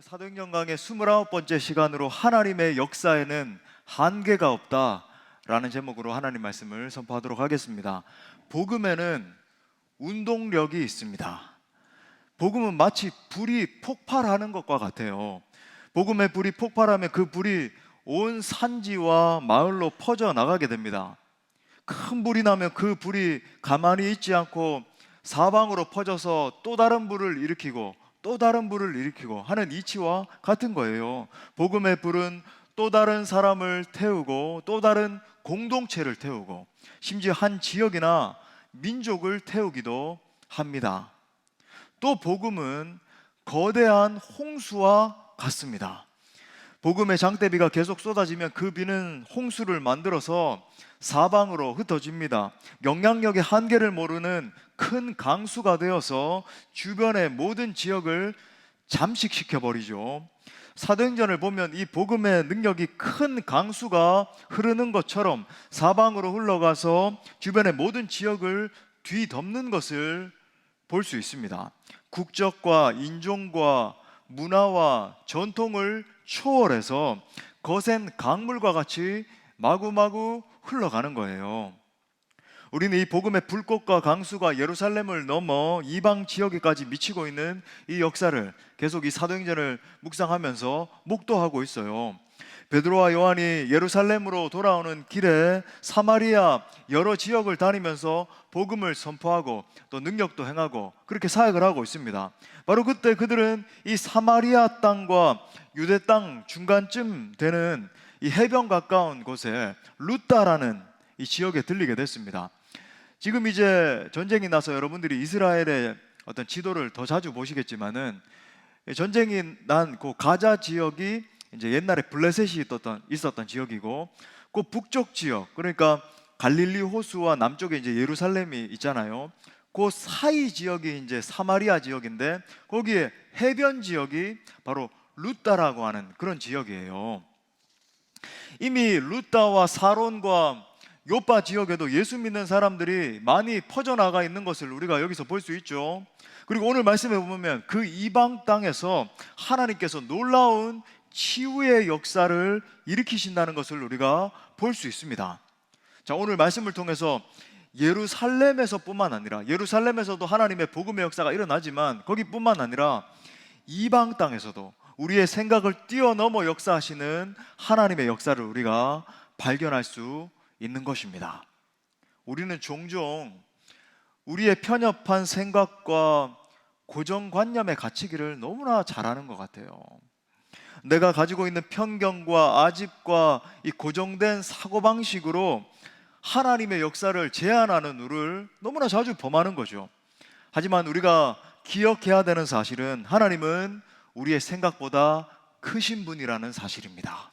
사도행전 강의 29번째 시간으로 하나님의 역사에는 한계가 없다라는 제목으로 하나님 말씀을 선포하도록 하겠습니다. 복음에는 운동력이 있습니다. 복음은 마치 불이 폭발하는 것과 같아요. 복음의 불이 폭발하면 그 불이 온 산지와 마을로 퍼져나가게 됩니다. 큰 불이 나면 그 불이 가만히 있지 않고 사방으로 퍼져서 또 다른 불을 일으키고 또 다른 불을 일으키고 하는 이치와 같은 거예요. 복음의 불은 또 다른 사람을 태우고 또 다른 공동체를 태우고 심지어 한 지역이나 민족을 태우기도 합니다. 또 복음은 거대한 홍수와 같습니다. 복음의 장대비가 계속 쏟아지면 그 비는 홍수를 만들어서 사방으로 흩어집니다. 영향력의 한계를 모르는 큰 강수가 되어서 주변의 모든 지역을 잠식시켜 버리죠. 사도행전을 보면 이 복음의 능력이 큰 강수가 흐르는 것처럼 사방으로 흘러가서 주변의 모든 지역을 뒤덮는 것을 볼 수 있습니다. 국적과 인종과 문화와 전통을 초월해서 거센 강물과 같이 마구마구 흘러가는 거예요. 우리는 이 복음의 불꽃과 강수가 예루살렘을 넘어 이방 지역에까지 미치고 있는 이 역사를 계속 이 사도행전을 묵상하면서 목도하고 있어요. 베드로와 요한이 예루살렘으로 돌아오는 길에 사마리아 여러 지역을 다니면서 복음을 선포하고 또 능력도 행하고 그렇게 사역을 하고 있습니다. 바로 그때 그들은 이 사마리아 땅과 유대 땅 중간쯤 되는 이 해변 가까운 곳에 루따라는 이 지역에 들리게 됐습니다. 지금 이제 전쟁이 나서 여러분들이 이스라엘의 어떤 지도를 더 자주 보시겠지만은 전쟁이 난 그 가자 지역이 이제 옛날에 블레셋이 있었던 지역이고 그 북쪽 지역, 그러니까 갈릴리 호수와 남쪽에 이제 예루살렘이 있잖아요. 그 사이 지역이 이제 사마리아 지역인데 거기에 해변 지역이 바로 루따라고 하는 그런 지역이에요. 이미 루따와 사론과 요빠 지역에도 예수 믿는 사람들이 많이 퍼져나가 있는 것을 우리가 여기서 볼 수 있죠. 그리고 오늘 말씀에 보면 그 이방 땅에서 하나님께서 놀라운 치유의 역사를 일으키신다는 것을 우리가 볼 수 있습니다. 자, 오늘 말씀을 통해서 예루살렘에서 뿐만 아니라 예루살렘에서도 하나님의 복음의 역사가 일어나지만 거기뿐만 아니라 이방 땅에서도 우리의 생각을 뛰어넘어 역사하시는 하나님의 역사를 우리가 발견할 수 있는 것입니다. 우리는 종종 우리의 편협한 생각과 고정관념에 갇히기를 너무나 잘하는 것 같아요. 내가 가지고 있는 편견과 아집과 이 고정된 사고방식으로 하나님의 역사를 제한하는 우를 너무나 자주 범하는 거죠. 하지만 우리가 기억해야 되는 사실은 하나님은 우리의 생각보다 크신 분이라는 사실입니다.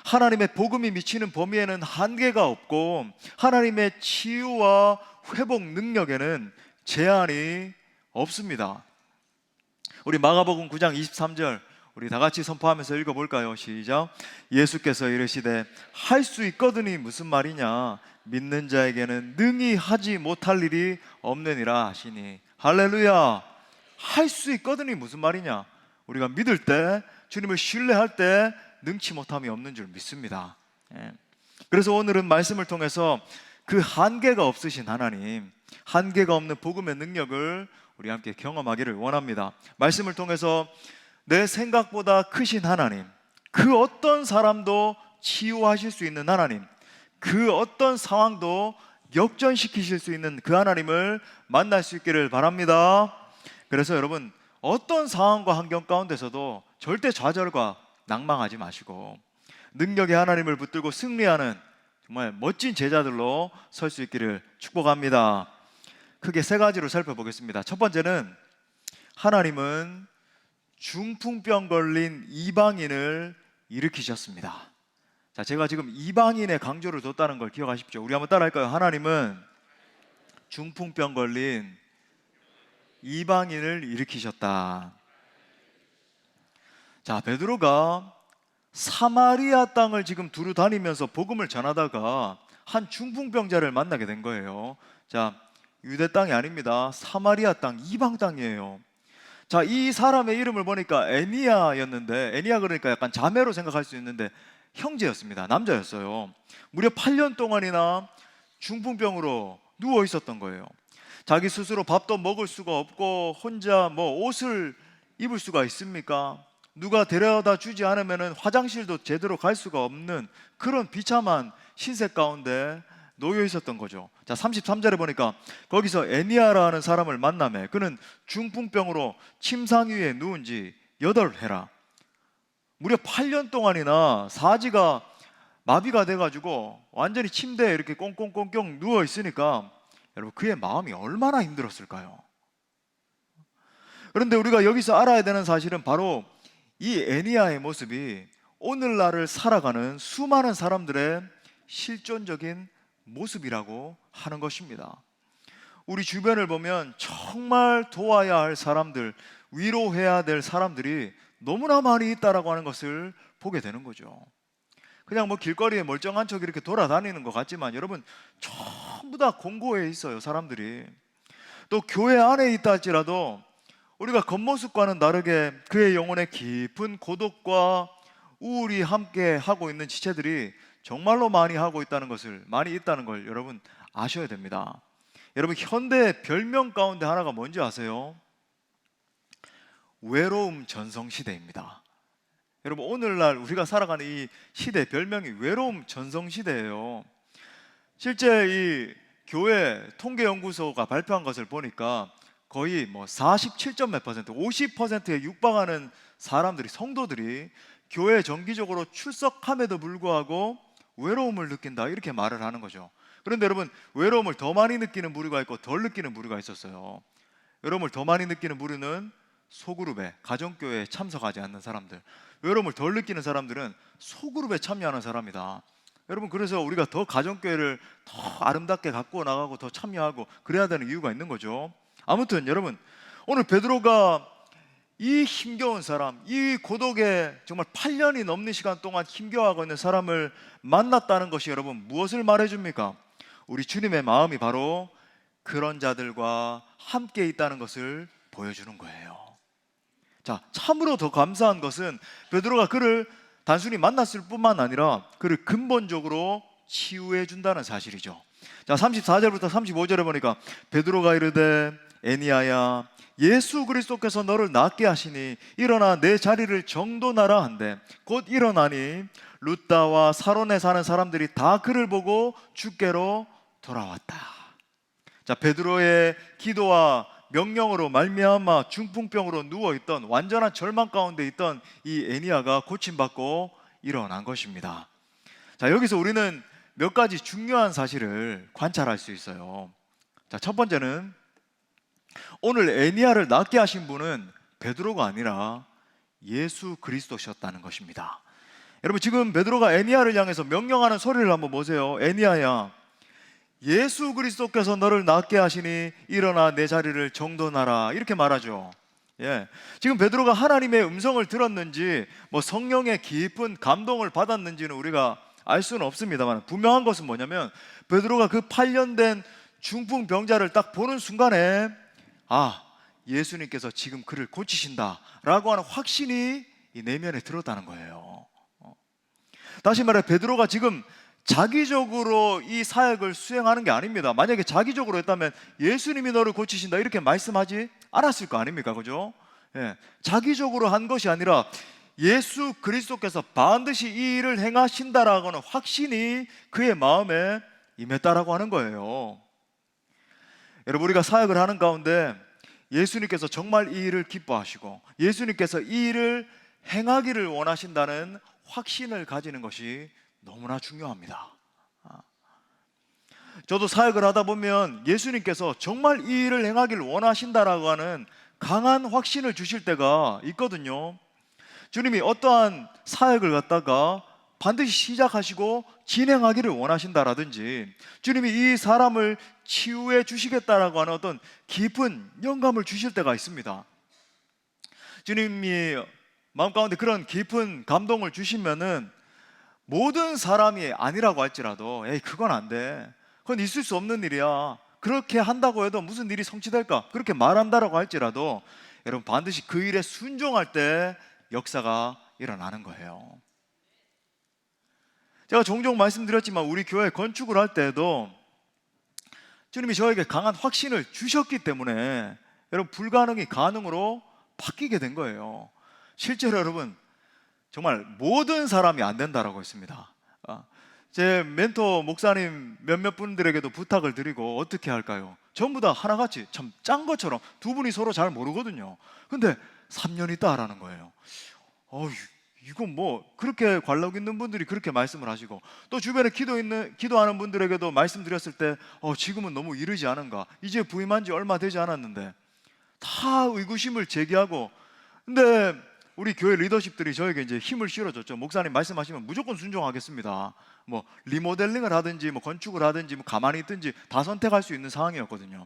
하나님의 복음이 미치는 범위에는 한계가 없고 하나님의 치유와 회복 능력에는 제한이 없습니다. 우리 마가복음 9장 23절 우리 다 같이 선포하면서 읽어볼까요? 시작. 예수께서 이르시되 할 수 있거든이 무슨 말이냐, 믿는 자에게는 능히 하지 못할 일이 없느니라 하시니. 할렐루야. 할 수 있거든이 무슨 말이냐, 우리가 믿을 때, 주님을 신뢰할 때 능치 못함이 없는 줄 믿습니다. 그래서 오늘은 말씀을 통해서 그 한계가 없으신 하나님, 한계가 없는 복음의 능력을 우리 함께 경험하기를 원합니다. 말씀을 통해서 내 생각보다 크신 하나님, 그 어떤 사람도 치유하실 수 있는 하나님, 그 어떤 상황도 역전시키실 수 있는 그 하나님을 만날 수 있기를 바랍니다. 그래서 여러분, 어떤 상황과 환경 가운데서도 절대 좌절과 낭망하지 마시고 능력의 하나님을 붙들고 승리하는 정말 멋진 제자들로 설 수 있기를 축복합니다. 크게 세 가지로 살펴보겠습니다. 첫 번째는 하나님은 중풍병 걸린 이방인을 일으키셨습니다. 자, 제가 지금 이방인의 강조를 뒀다는 걸 기억하십시오. 우리 한번 따라할까요? 하나님은 중풍병 걸린 이방인을 일으키셨다. 자, 베드로가 사마리아 땅을 지금 두루 다니면서 복음을 전하다가 한 중풍병자를 만나게 된 거예요. 자, 유대 땅이 아닙니다. 사마리아 땅, 이방 땅이에요. 자, 이 사람의 이름을 보니까 애니야였는데, 애니야 그러니까 약간 자매로 생각할 수 있는데 형제였습니다. 남자였어요. 무려 8년 동안이나 중풍병으로 누워 있었던 거예요. 자기 스스로 밥도 먹을 수가 없고 혼자 뭐 옷을 입을 수가 있습니까? 누가 데려다 주지 않으면 화장실도 제대로 갈 수가 없는 그런 비참한 신세 가운데 놓여 있었던 거죠. 자, 33절에 보니까 거기서 애니아라는 사람을 만나매 그는 중풍병으로 침상 위에 누운 지 8회라 무려 8년 동안이나 사지가 마비가 돼가지고 완전히 침대에 이렇게 꽁꽁꽁꽁 누워 있으니까 여러분 그의 마음이 얼마나 힘들었을까요? 그런데 우리가 여기서 알아야 되는 사실은 바로 이 애니야의 모습이 오늘날을 살아가는 수많은 사람들의 실존적인 모습이라고 하는 것입니다. 우리 주변을 보면 정말 도와야 할 사람들, 위로해야 될 사람들이 너무나 많이 있다라고 하는 것을 보게 되는 거죠. 그냥 뭐 길거리에 멀쩡한 척 이렇게 돌아다니는 것 같지만 여러분 전부 다 공고해 있어요, 사람들이. 또 교회 안에 있다 할지라도 우리가 겉모습과는 다르게 그의 영혼에 깊은 고독과 우울이 함께 하고 있는 지체들이 정말로 많이 하고 있다는 것을, 많이 있다는 걸 여러분 아셔야 됩니다. 여러분 현대 별명 가운데 하나가 뭔지 아세요? 외로움 전성시대입니다. 여러분 오늘날 우리가 살아가는 이 시대 별명이 외로움 전성시대예요. 실제 이 교회 통계연구소가 발표한 것을 보니까 거의 뭐 47점 몇 퍼센트, 50%에 육박하는 사람들이, 성도들이 교회에 정기적으로 출석함에도 불구하고 외로움을 느낀다 이렇게 말을 하는 거죠. 그런데 여러분 외로움을 더 많이 느끼는 부류가 있고 덜 느끼는 부류가 있었어요. 외로움을 더 많이 느끼는 부류는 소그룹에, 가정교회에 참석하지 않는 사람들. 외로움을 덜 느끼는 사람들은 소그룹에 참여하는 사람이다. 여러분 그래서 우리가 더 가정교회를 더 아름답게 갖고 나가고 더 참여하고 그래야 되는 이유가 있는 거죠. 아무튼 여러분 오늘 베드로가 이 힘겨운 사람, 이 고독에 정말 8년이 넘는 시간 동안 힘겨워하고 있는 사람을 만났다는 것이 여러분 무엇을 말해줍니까? 우리 주님의 마음이 바로 그런 자들과 함께 있다는 것을 보여주는 거예요. 자, 참으로 더 감사한 것은 베드로가 그를 단순히 만났을 뿐만 아니라 그를 근본적으로 치유해 준다는 사실이죠. 자, 34절부터 35절에 보니까 베드로가 이르되 애니야야 예수 그리스도께서 너를 낫게 하시니 일어나 내 자리를 정돈하라 한대 곧 일어나니 룻다와 사론에 사는 사람들이 다 그를 보고 주께로 돌아왔다. 자, 베드로의 기도와 명령으로 말미암아 중풍병으로 누워있던 완전한 절망 가운데 있던 이 애니야가 고침받고 일어난 것입니다. 자, 여기서 우리는 몇 가지 중요한 사실을 관찰할 수 있어요. 자, 첫 번째는 오늘 애니야를 낫게 하신 분은 베드로가 아니라 예수 그리스도셨다는 것입니다. 여러분 지금 베드로가 애니야를 향해서 명령하는 소리를 한번 보세요. 애니야야 예수 그리스도께서 너를 낫게 하시니 일어나 내 자리를 정돈하라 이렇게 말하죠. 예, 지금 베드로가 하나님의 음성을 들었는지 뭐 성령의 깊은 감동을 받았는지는 우리가 알 수는 없습니다만 분명한 것은 뭐냐면 베드로가 그 8년 된 중풍병자를 딱 보는 순간에 아, 예수님께서 지금 그를 고치신다 라고 하는 확신이 이 내면에 들었다는 거예요. 다시 말해 베드로가 지금 자기적으로 이 사역을 수행하는 게 아닙니다. 만약에 자기적으로 했다면 예수님이 너를 고치신다 이렇게 말씀하지 않았을 거 아닙니까? 그죠? 예, 자기적으로 한 것이 아니라 예수 그리스도께서 반드시 이 일을 행하신다라고 하는 확신이 그의 마음에 임했다라고 하는 거예요. 여러분 우리가 사역을 하는 가운데 예수님께서 정말 이 일을 기뻐하시고 예수님께서 이 일을 행하기를 원하신다는 확신을 가지는 것이 너무나 중요합니다. 저도 사역을 하다 보면 예수님께서 정말 이 일을 행하기를 원하신다라고 하는 강한 확신을 주실 때가 있거든요. 주님이 어떠한 사역을 갖다가 반드시 시작하시고 진행하기를 원하신다라든지 주님이 이 사람을 치유해 주시겠다라고 하는 어떤 깊은 영감을 주실 때가 있습니다. 주님이 마음 가운데 그런 깊은 감동을 주시면은 모든 사람이 아니라고 할지라도 에이 그건 안 돼, 그건 있을 수 없는 일이야, 그렇게 한다고 해도 무슨 일이 성취될까 그렇게 말한다라고 할지라도 여러분 반드시 그 일에 순종할 때 역사가 일어나는 거예요. 제가 종종 말씀드렸지만 우리 교회 건축을 할 때도 주님이 저에게 강한 확신을 주셨기 때문에 여러분 불가능이 가능으로 바뀌게 된 거예요. 실제로 여러분 정말 모든 사람이 안 된다라고 했습니다. 제 멘토 목사님 몇몇 분들에게도 부탁을 드리고 어떻게 할까요? 전부 다 하나같이 참 짠 것처럼 두 분이 서로 잘 모르거든요. 근데 3년 있다 하라는 거예요. 이건 뭐 그렇게 관록 있는 분들이 그렇게 말씀을 하시고, 또 주변에 기도하는 분들에게도 말씀드렸을 때 지금은 너무 이르지 않은가, 이제 부임한 지 얼마 되지 않았는데 다 의구심을 제기하고. 근데 우리 교회 리더십들이 저에게 이제 힘을 실어줬죠. 목사님 말씀하시면 무조건 순종하겠습니다. 뭐 리모델링을 하든지 뭐 건축을 하든지 뭐 가만히 있든지 다 선택할 수 있는 상황이었거든요.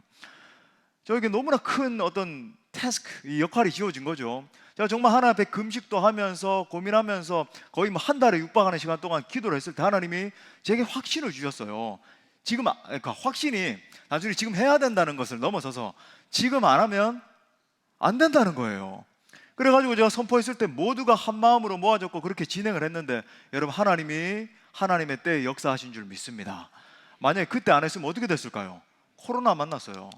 저에게 너무나 큰 어떤 태스크, 이 역할이 지어진 거죠. 제가 정말 하나님 앞에 금식도 하면서 고민하면서 거의 뭐 한 달에 육박하는 시간 동안 기도를 했을 때 하나님이 제게 확신을 주셨어요. 지금 그러니까 확신이 단순히 지금 해야 된다는 것을 넘어서서 지금 안 하면 안 된다는 거예요. 그래가지고 제가 선포했을 때 모두가 한 마음으로 모아졌고 그렇게 진행을 했는데, 여러분 하나님이 하나님의 때에 역사하신 줄 믿습니다. 만약에 그때 안 했으면 어떻게 됐을까요? 코로나 만났어요.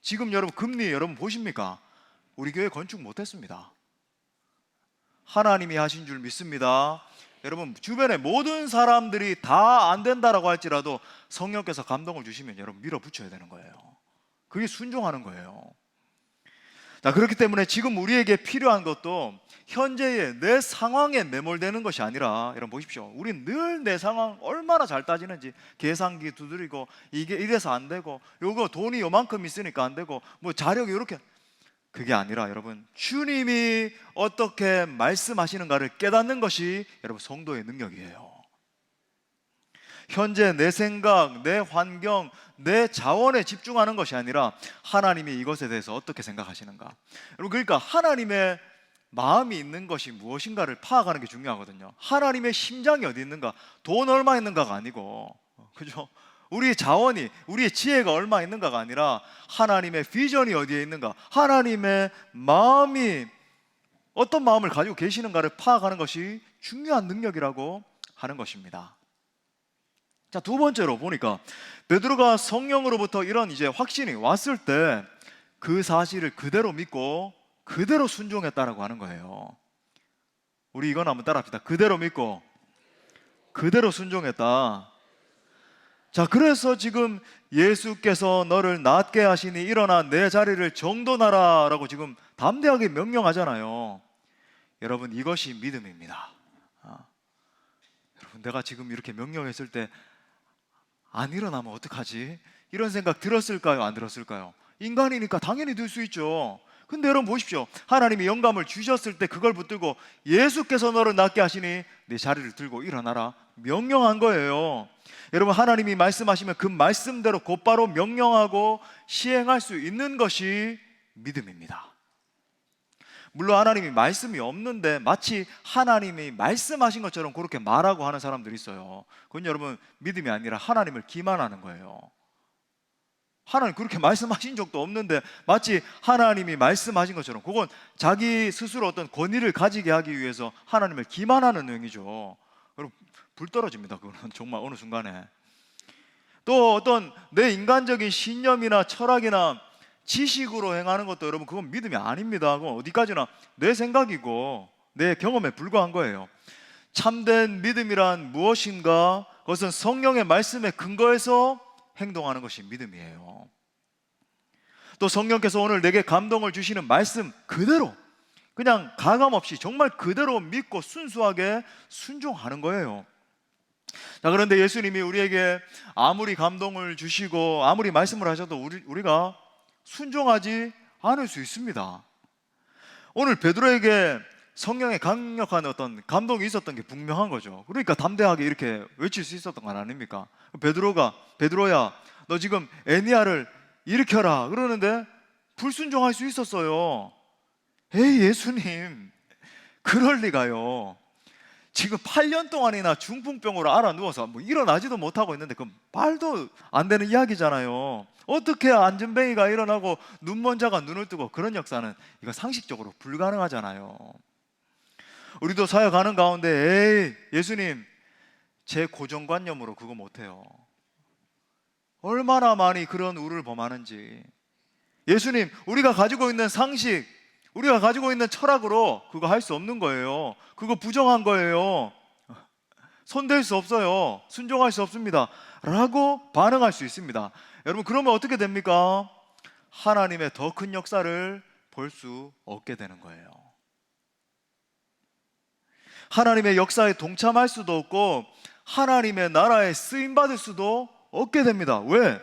지금 여러분 금리 여러분 보십니까? 우리 교회 건축 못했습니다. 하나님이 하신 줄 믿습니다. 여러분 주변에 모든 사람들이 다 안 된다라고 할지라도 성령께서 감동을 주시면 여러분 밀어붙여야 되는 거예요. 그게 순종하는 거예요. 자, 그렇기 때문에 지금 우리에게 필요한 것도 현재의 내 상황에 매몰되는 것이 아니라, 여러분 보십시오. 우린 늘 내 상황 얼마나 잘 따지는지 계산기 두드리고 이게 이래서 안 되고 요거 돈이 요만큼 있으니까 안 되고 뭐 자력이 이렇게, 그게 아니라 여러분 주님이 어떻게 말씀하시는가를 깨닫는 것이 여러분 성도의 능력이에요. 현재 내 생각, 내 환경, 내 자원에 집중하는 것이 아니라 하나님이 이것에 대해서 어떻게 생각하시는가. 여러분 그러니까 하나님의 마음이 있는 것이 무엇인가를 파악하는 게 중요하거든요. 하나님의 심장이 어디 있는가, 돈 얼마 있는가가 아니고, 그죠? 우리의 자원이, 우리의 지혜가 얼마 있는가가 아니라 하나님의 비전이 어디에 있는가, 하나님의 마음이 어떤 마음을 가지고 계시는가를 파악하는 것이 중요한 능력이라고 하는 것입니다. 자, 두 번째로 보니까 베드로가 성령으로부터 이런 이제 확신이 왔을 때 그 사실을 그대로 믿고 그대로 순종했다라고 하는 거예요. 우리 이건 한번 따라합시다. 그대로 믿고 그대로 순종했다. 자, 그래서 지금 예수께서 너를 낫게 하시니 일어나 내 자리를 정돈하라라고 지금 담대하게 명령하잖아요. 여러분 이것이 믿음입니다. 여러분 내가 지금 이렇게 명령했을 때 안 일어나면 어떡하지? 이런 생각 들었을까요? 안 들었을까요? 인간이니까 당연히 들 수 있죠. 근데 여러분 보십시오. 하나님이 영감을 주셨을 때 그걸 붙들고 예수께서 너를 낫게 하시니 내 자리를 들고 일어나라 명령한 거예요. 여러분 하나님이 말씀하시면 그 말씀대로 곧바로 명령하고 시행할 수 있는 것이 믿음입니다. 물론 하나님이 말씀이 없는데 마치 하나님이 말씀하신 것처럼 그렇게 말하고 하는 사람들이 있어요. 그건 여러분 믿음이 아니라 하나님을 기만하는 거예요. 하나님 그렇게 말씀하신 적도 없는데 마치 하나님이 말씀하신 것처럼, 그건 자기 스스로 어떤 권위를 가지게 하기 위해서 하나님을 기만하는 행위죠. 여러분 불 떨어집니다. 그거는 정말 어느 순간에. 또 어떤 내 인간적인 신념이나 철학이나 지식으로 행하는 것도 여러분 그건 믿음이 아닙니다. 그건 어디까지나 내 생각이고 내 경험에 불과한 거예요. 참된 믿음이란 무엇인가? 그것은 성령의 말씀에 근거해서 행동하는 것이 믿음이에요. 또 성령께서 오늘 내게 감동을 주시는 말씀 그대로 그냥 가감 없이 정말 그대로 믿고 순수하게 순종하는 거예요. 자, 그런데 예수님이 우리에게 아무리 감동을 주시고 아무리 말씀을 하셔도 우리가 순종하지 않을 수 있습니다. 오늘 베드로에게 성령의 강력한 어떤 감동이 있었던 게 분명한 거죠. 그러니까 담대하게 이렇게 외칠 수 있었던 건 아닙니까? 베드로야 너 지금 애니야를 일으켜라 그러는데 불순종할 수 있었어요. 에이 예수님 그럴 리가요. 지금 8년 동안이나 중풍병으로 알아 누워서 뭐 일어나지도 못하고 있는데 그건 말도 안 되는 이야기잖아요. 어떻게 안전뱅이가 일어나고 눈먼자가 눈을 뜨고, 그런 역사는 이거 상식적으로 불가능하잖아요. 우리도 사역하는 가운데 에이 예수님 제 고정관념으로 그거 못해요. 얼마나 많이 그런 우를 범하는지. 예수님 우리가 가지고 있는 상식, 우리가 가지고 있는 철학으로 그거 할 수 없는 거예요. 그거 부정한 거예요. 손댈 수 없어요. 순종할 수 없습니다 라고 반응할 수 있습니다. 여러분 그러면 어떻게 됩니까? 하나님의 더 큰 역사를 볼 수 없게 되는 거예요. 하나님의 역사에 동참할 수도 없고 하나님의 나라에 쓰임받을 수도 없게 됩니다. 왜?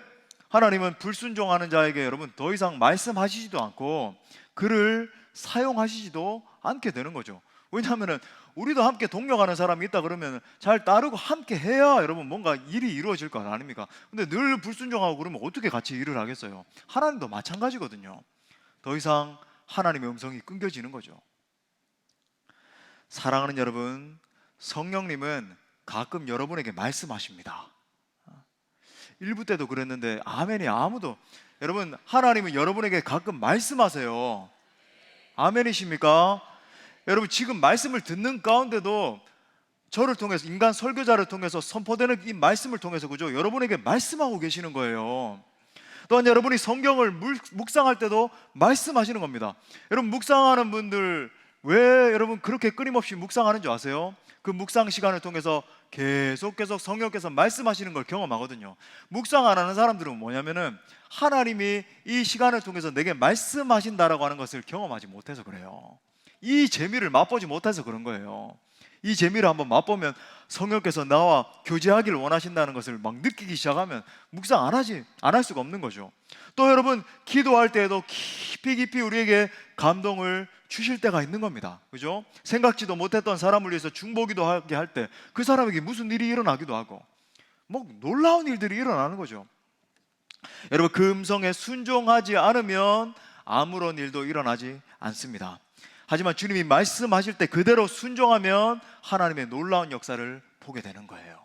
하나님은 불순종하는 자에게 여러분 더 이상 말씀하시지도 않고 그를 사용하시지도 않게 되는 거죠. 왜냐하면 우리도 함께 동력하는 사람이 있다 그러면 잘 따르고 함께 해야 여러분 뭔가 일이 이루어질 거 아닙니까? 근데 늘 불순종하고 그러면 어떻게 같이 일을 하겠어요? 하나님도 마찬가지거든요. 더 이상 하나님의 음성이 끊겨지는 거죠. 사랑하는 여러분, 성령님은 가끔 여러분에게 말씀하십니다. 1부 때도 그랬는데 아멘이 아무도, 여러분 하나님은 여러분에게 가끔 말씀하세요. 아멘이십니까? 여러분 지금 말씀을 듣는 가운데도 저를 통해서, 인간 설교자를 통해서 선포되는 이 말씀을 통해서 그죠? 여러분에게 말씀하고 계시는 거예요. 또한 여러분이 성경을 묵상할 때도 말씀하시는 겁니다. 여러분 묵상하는 분들 왜 여러분 그렇게 끊임없이 묵상하는 줄 아세요? 그 묵상 시간을 통해서 계속 성령께서 말씀하시는 걸 경험하거든요. 묵상 안 하는 사람들은 뭐냐면은 하나님이 이 시간을 통해서 내게 말씀하신다라고 하는 것을 경험하지 못해서 그래요. 이 재미를 맛보지 못해서 그런 거예요. 이 재미를 한번 맛보면 성령께서 나와 교제하기를 원하신다는 것을 막 느끼기 시작하면 묵상 안 할 수가 없는 거죠. 또 여러분 기도할 때에도 깊이 우리에게 감동을 주실 때가 있는 겁니다. 그죠? 생각지도 못했던 사람을 위해서 중보기도 하게 할 때 그 사람에게 무슨 일이 일어나기도 하고 뭐 놀라운 일들이 일어나는 거죠. 여러분 그 음성에 순종하지 않으면 아무런 일도 일어나지 않습니다. 하지만 주님이 말씀하실 때 그대로 순종하면 하나님의 놀라운 역사를 보게 되는 거예요.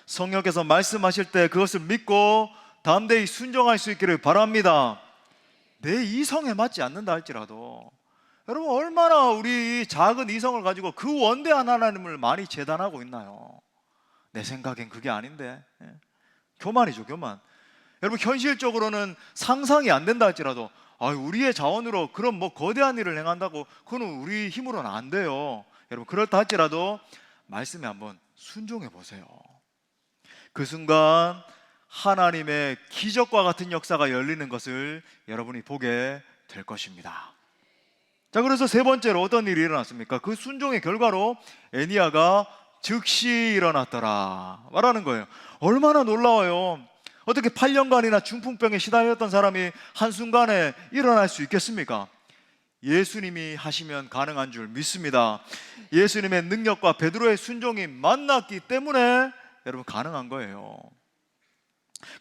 성령께서 말씀하실 때 그것을 믿고 담대히 순종할 수 있기를 바랍니다. 내 이성에 맞지 않는다 할지라도 여러분 얼마나 우리 작은 이성을 가지고 그 원대한 하나님을 많이 재단하고 있나요? 내 생각엔 그게 아닌데. 교만이죠, 교만. 여러분 현실적으로는 상상이 안 된다 할지라도 우리의 자원으로 그런 뭐 거대한 일을 행한다고 그거는 우리 힘으로는 안 돼요. 여러분 그렇다 할지라도 말씀에 한번 순종해 보세요. 그 순간 하나님의 기적과 같은 역사가 열리는 것을 여러분이 보게 될 것입니다. 자, 그래서 세 번째로 어떤 일이 일어났습니까? 그 순종의 결과로 에니야가 즉시 일어났더라 말하는 거예요. 얼마나 놀라워요. 어떻게 8년간이나 중풍병에 시달렸던 사람이 한순간에 일어날 수 있겠습니까? 예수님이 하시면 가능한 줄 믿습니다. 예수님의 능력과 베드로의 순종이 만났기 때문에 여러분 가능한 거예요.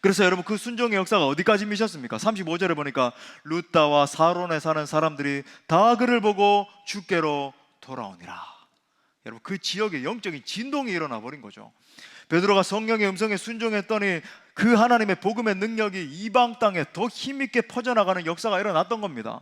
그래서 여러분 그 순종의 역사가 어디까지 미쳤습니까? 35절에 보니까 루다와 사론에 사는 사람들이 다 그를 보고 주께로 돌아오니라. 여러분 그 지역에 영적인 진동이 일어나 버린 거죠. 베드로가 성령의 음성에 순종했더니 그 하나님의 복음의 능력이 이방 땅에 더 힘있게 퍼져나가는 역사가 일어났던 겁니다.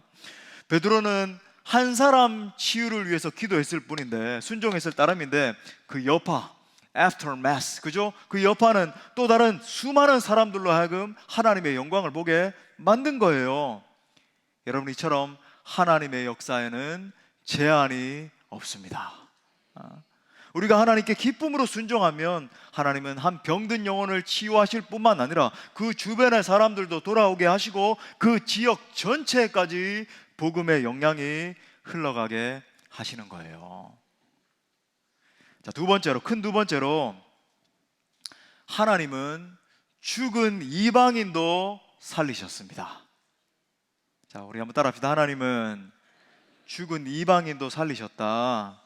베드로는 한 사람 치유를 위해서 기도했을 뿐인데, 순종했을 따름인데 그 여파, aftermath, 그죠? 그 여파는 또 다른 수많은 사람들로 하여금 하나님의 영광을 보게 만든 거예요. 여러분 이처럼 하나님의 역사에는 제한이 없습니다. 우리가 하나님께 기쁨으로 순종하면 하나님은 한 병든 영혼을 치유하실 뿐만 아니라 그 주변의 사람들도 돌아오게 하시고 그 지역 전체까지 복음의 영향이 흘러가게 하시는 거예요. 자, 큰 두 번째로 하나님은 죽은 이방인도 살리셨습니다. 자, 우리 한번 따라합시다. 하나님은 죽은 이방인도 살리셨다.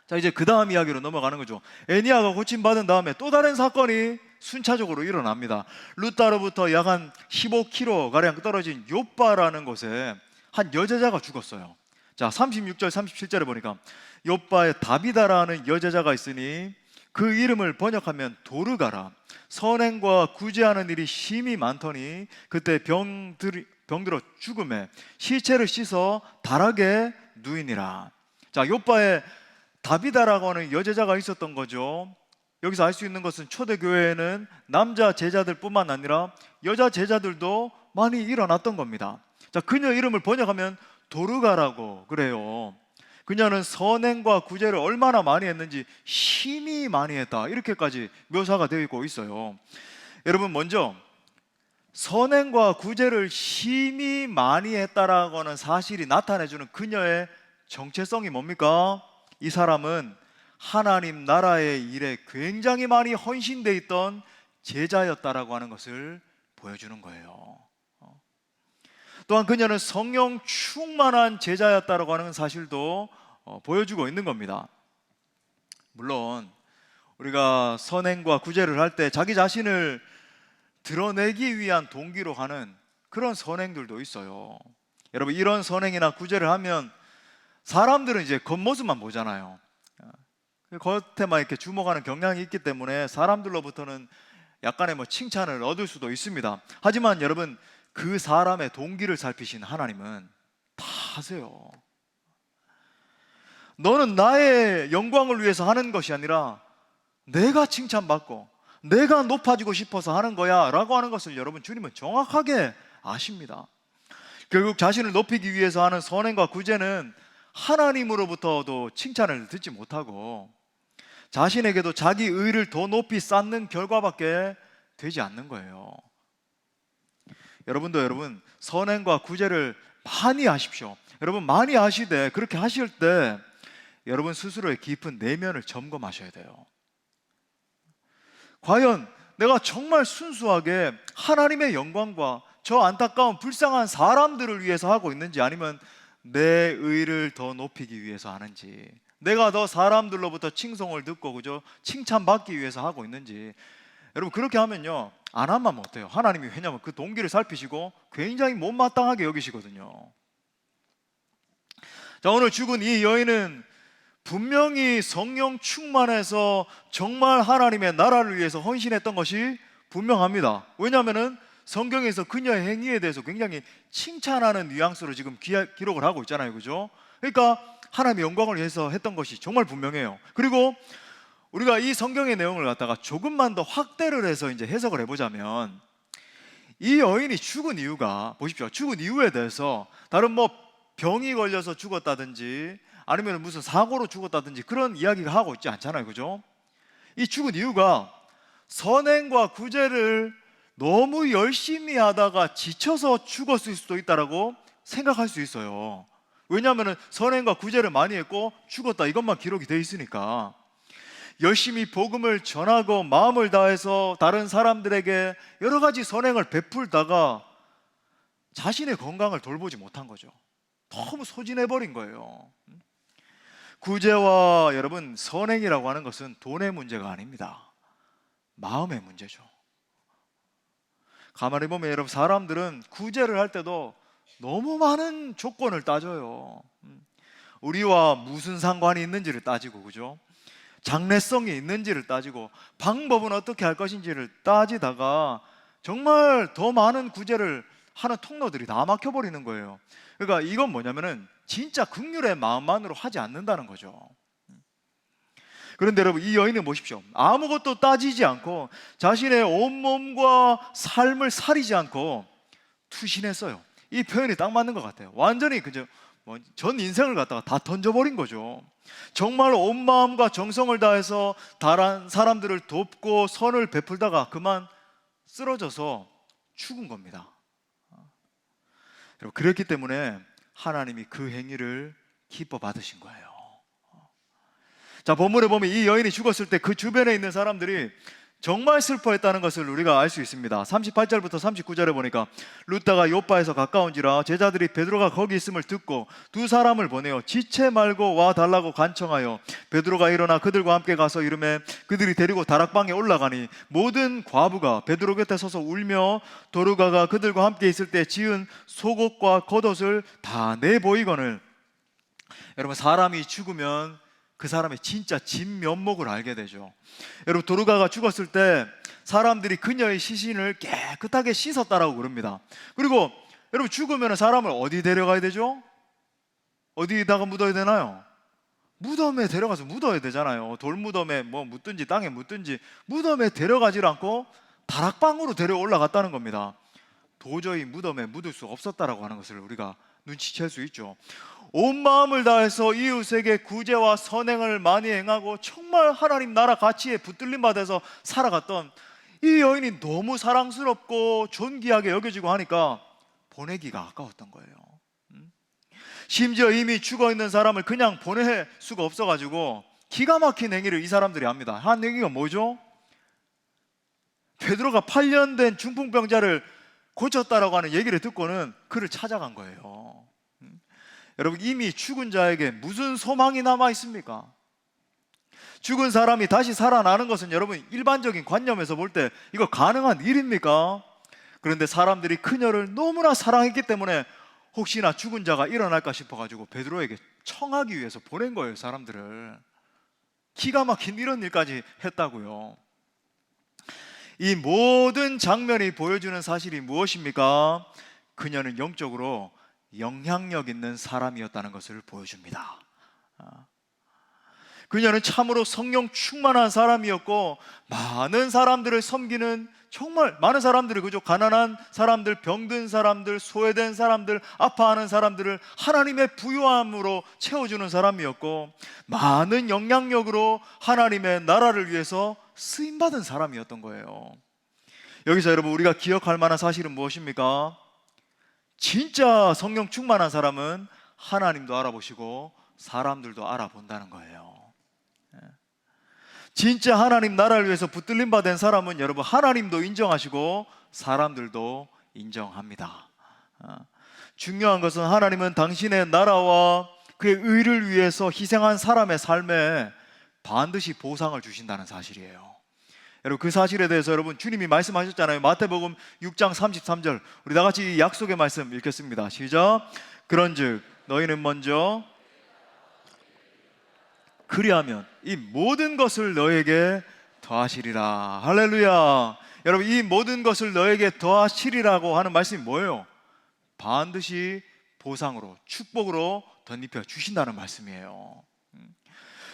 자, 이제 그 다음 이야기로 넘어가는 거죠. 에니야가 고침받은 다음에 또 다른 사건이 순차적으로 일어납니다. 루다로부터 약 한 15km 가량 떨어진 욥바라는 곳에 한 여제자가 죽었어요. 자, 36절 37절에 보니까 욥바에 다비다라는 여제자가 있으니 그 이름을 번역하면 도르가라. 선행과 구제하는 일이 심히 많더니 그때 병들어 죽음에 시체를 씻어 달하게 누이니라. 자, 요바에 다비다라고 하는 여제자가 있었던 거죠. 여기서 알 수 있는 것은 초대교회에는 남자 제자들뿐만 아니라 여자 제자들도 많이 일어났던 겁니다. 자, 그녀 이름을 번역하면 도르가라고 그래요. 그녀는 선행과 구제를 얼마나 많이 했는지 심히 많이 했다, 이렇게까지 묘사가 되어 있고 있어요. 여러분, 먼저 선행과 구제를 심히 많이 했다라고 하는 사실이 나타내주는 그녀의 정체성이 뭡니까? 이 사람은 하나님 나라의 일에 굉장히 많이 헌신되어 있던 제자였다라고 하는 것을 보여주는 거예요. 또한 그녀는 성령 충만한 제자였다라고 하는 사실도 보여주고 있는 겁니다. 물론 우리가 선행과 구제를 할 때 자기 자신을 드러내기 위한 동기로 하는 그런 선행들도 있어요. 여러분, 이런 선행이나 구제를 하면 사람들은 이제 겉모습만 보잖아요. 겉에만 이렇게 주목하는 경향이 있기 때문에 사람들로부터는 약간의 칭찬을 얻을 수도 있습니다. 하지만 여러분, 그 사람의 동기를 살피신 하나님은 다 아세요. 너는 나의 영광을 위해서 하는 것이 아니라 내가 칭찬받고 내가 높아지고 싶어서 하는 거야 라고 하는 것을 여러분, 주님은 정확하게 아십니다. 결국 자신을 높이기 위해서 하는 선행과 구제는 하나님으로부터도 칭찬을 듣지 못하고 자신에게도 자기 의를 더 높이 쌓는 결과밖에 되지 않는 거예요. 여러분도 선행과 구제를 많이 하십시오. 여러분, 많이 하시되 그렇게 하실 때 여러분 스스로의 깊은 내면을 점검하셔야 돼요. 과연 내가 정말 순수하게 하나님의 영광과 저 안타까운 불쌍한 사람들을 위해서 하고 있는지, 아니면 내 의를 더 높이기 위해서 하는지, 내가 더 사람들로부터 칭송을 듣고 그저 칭찬받기 위해서 하고 있는지. 여러분, 그렇게 하면요, 안 하면 못해요. 하나님이, 왜냐하면 그 동기를 살피시고 굉장히 못마땅하게 여기시거든요. 자, 오늘 죽은 이 여인은 분명히 성령 충만해서 정말 하나님의 나라를 위해서 헌신했던 것이 분명합니다. 왜냐하면 성경에서 그녀의 행위에 대해서 굉장히 칭찬하는 뉘앙스로 지금 기록을 하고 있잖아요, 그죠? 그러니까 하나님의 영광을 위해서 했던 것이 정말 분명해요. 그리고 우리가 이 성경의 내용을 갖다가 조금만 더 확대를 해서 이제 해석을 해보자면, 이 여인이 죽은 이유가, 보십시오, 죽은 이유에 대해서 다른 병이 걸려서 죽었다든지 아니면 무슨 사고로 죽었다든지 그런 이야기가 하고 있지 않잖아요, 그죠? 이 죽은 이유가 선행과 구제를 너무 열심히 하다가 지쳐서 죽었을 수도 있다라고 생각할 수 있어요. 왜냐하면 선행과 구제를 많이 했고 죽었다, 이것만 기록이 돼 있으니까. 열심히 복음을 전하고 마음을 다해서 다른 사람들에게 여러 가지 선행을 베풀다가 자신의 건강을 돌보지 못한 거죠. 너무 소진해버린 거예요. 구제와 여러분, 선행이라고 하는 것은 돈의 문제가 아닙니다. 마음의 문제죠. 가만히 보면 여러분, 사람들은 구제를 할 때도 너무 많은 조건을 따져요. 우리와 무슨 상관이 있는지를 따지고, 그죠? 장래성이 있는지를 따지고 방법은 어떻게 할 것인지를 따지다가 정말 더 많은 구제를 하는 통로들이 다 막혀버리는 거예요. 그러니까 이건 뭐냐면은 진짜 긍휼의 마음만으로 하지 않는다는 거죠. 그런데 여러분, 이 여인은 보십시오. 아무것도 따지지 않고 자신의 온몸과 삶을 사리지 않고 투신했어요. 이 표현이 딱 맞는 것 같아요. 완전히 그저 전 인생을 갖다가 다 던져버린 거죠. 정말 온 마음과 정성을 다해서 다른 사람들을 돕고 선을 베풀다가 그만 쓰러져서 죽은 겁니다. 그랬기 때문에 하나님이 그 행위를 기뻐 받으신 거예요. 자, 본문에 보면 이 여인이 죽었을 때 그 주변에 있는 사람들이 정말 슬퍼했다는 것을 우리가 알 수 있습니다. 38절부터 39절에 보니까 루다가 요빠에서 가까운지라 제자들이 베드로가 거기 있음을 듣고 두 사람을 보내어 지체 말고 와 달라고 간청하여 베드로가 일어나 그들과 함께 가서 이르매 그들이 데리고 다락방에 올라가니 모든 과부가 베드로 곁에 서서 울며 도르가가 그들과 함께 있을 때 지은 속옷과 겉옷을 다 내보이거늘. 여러분, 사람이 죽으면 그 사람의 진짜 진면목을 알게 되죠. 여러분, 도르가가 죽었을 때 사람들이 그녀의 시신을 깨끗하게 씻었다라고 그럽니다. 그리고 여러분, 죽으면 사람을 어디 데려가야 되죠? 어디다가 묻어야 되나요? 무덤에 데려가서 묻어야 되잖아요. 돌무덤에 뭐 묻든지 땅에 묻든지 무덤에 데려가질 않고 다락방으로 데려 올라갔다는 겁니다. 도저히 무덤에 묻을 수 없었다라고 하는 것을 우리가 눈치챌 수 있죠. 온 마음을 다해서 이웃에게 구제와 선행을 많이 행하고 정말 하나님 나라 가치에 붙들림 받아서 살아갔던 이 여인이 너무 사랑스럽고 존귀하게 여겨지고 하니까 보내기가 아까웠던 거예요. 심지어 이미 죽어있는 사람을 그냥 보낼 수가 없어가지고 기가 막힌 행위를 이 사람들이 합니다. 한 행위가 뭐죠? 베드로가 8년 된 중풍병자를 고쳤다라고 하는 얘기를 듣고는 그를 찾아간 거예요. 여러분, 이미 죽은 자에게 무슨 소망이 남아 있습니까? 죽은 사람이 다시 살아나는 것은 여러분, 일반적인 관념에서 볼 때 이거 가능한 일입니까? 그런데 사람들이 그녀를 너무나 사랑했기 때문에 혹시나 죽은 자가 일어날까 싶어가지고 베드로에게 청하기 위해서 보낸 거예요. 사람들을. 기가 막힌 이런 일까지 했다고요. 이 모든 장면이 보여주는 사실이 무엇입니까? 그녀는 영적으로 영향력 있는 사람이었다는 것을 보여줍니다. 그녀는 참으로 성령 충만한 사람이었고, 많은 사람들을 섬기는, 정말 많은 사람들을, 그죠? 가난한 사람들, 병든 사람들, 소외된 사람들, 아파하는 사람들을 하나님의 부요함으로 채워주는 사람이었고, 많은 영향력으로 하나님의 나라를 위해서 쓰임받은 사람이었던 거예요. 여기서 여러분, 우리가 기억할 만한 사실은 무엇입니까? 진짜 성령 충만한 사람은 하나님도 알아보시고 사람들도 알아본다는 거예요. 진짜 하나님 나라를 위해서 붙들림 받은 사람은 여러분, 하나님도 인정하시고 사람들도 인정합니다. 중요한 것은 하나님은 당신의 나라와 그의 의를 위해서 희생한 사람의 삶에 반드시 보상을 주신다는 사실이에요. 여러분, 그 사실에 대해서 여러분, 주님이 말씀하셨잖아요. 마태복음 6장 33절, 우리 다 같이 이 약속의 말씀 읽겠습니다. 시작. 그런즉 너희는 먼저 그리하면 이 모든 것을 너에게 더하시리라. 할렐루야. 여러분, 이 모든 것을 너에게 더하시리라고 하는 말씀이 뭐예요? 반드시 보상으로, 축복으로 덧입혀 주신다는 말씀이에요.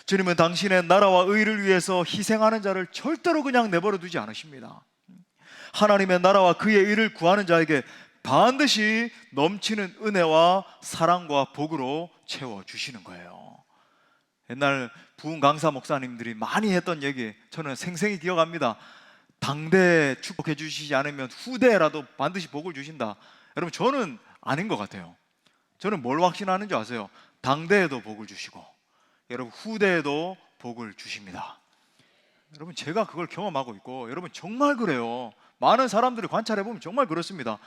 주님은 당신의 나라와 의를 위해서 희생하는 자를 절대로 그냥 내버려 두지 않으십니다. 하나님의 나라와 그의 의를 구하는 자에게 반드시 넘치는 은혜와 사랑과 복으로 채워주시는 거예요. 옛날 부흥 강사 목사님들이 많이 했던 얘기, 저는 생생히 기억합니다. 당대 축복해 주시지 않으면 후대라도 반드시 복을 주신다. 여러분, 저는 아닌 것 같아요. 저는 뭘 확신하는 줄 아세요? 당대에도 복을 주시고 여러분, 후대에도 복을 주십니다. 여러분, 제가 그걸 경험하고 있고, 여러분 정말 그래요. 많은 사람들이 관찰해보면 정말 그렇습니다.